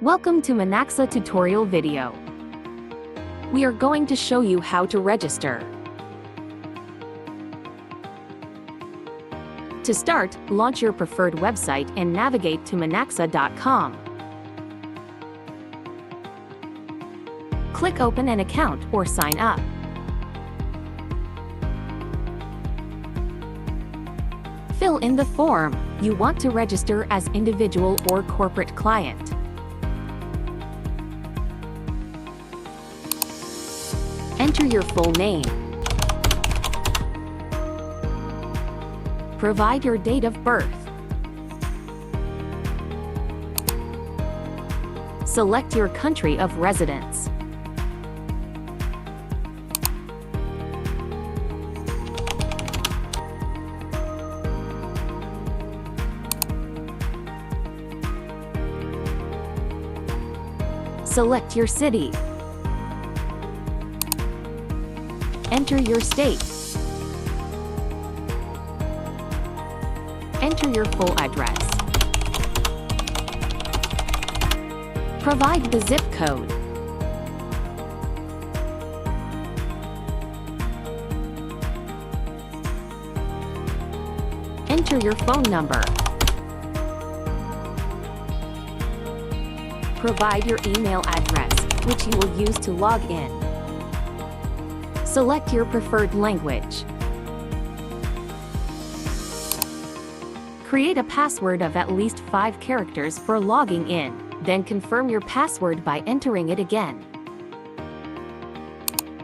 Welcome to Monaxa tutorial video. We are going to show you how to register. To start, launch your preferred website and navigate to monaxa.com. Click Open an account or sign up. Fill in the form you want to register as individual or corporate client. Enter your full name. Provide your date of birth. Select your country of residence. Select your city. Enter your state. Enter your full address. Provide the zip code. Enter your phone number. Provide your email address, which you will use to log in. Select your preferred language. Create a password of at least 5 characters for logging in, then confirm your password by entering it again.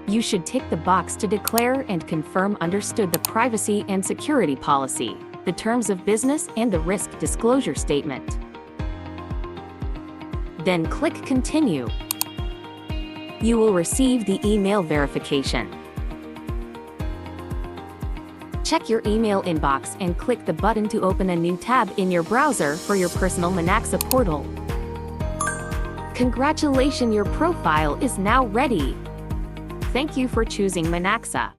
You should tick the box to declare and confirm understood the privacy and security policy, the terms of business and the risk disclosure statement. Then click Continue. You will receive the email verification. Check your email inbox and click the button to open a new tab in your browser for your personal Monaxa portal. Congratulations, your profile is now ready. Thank you for choosing Monaxa.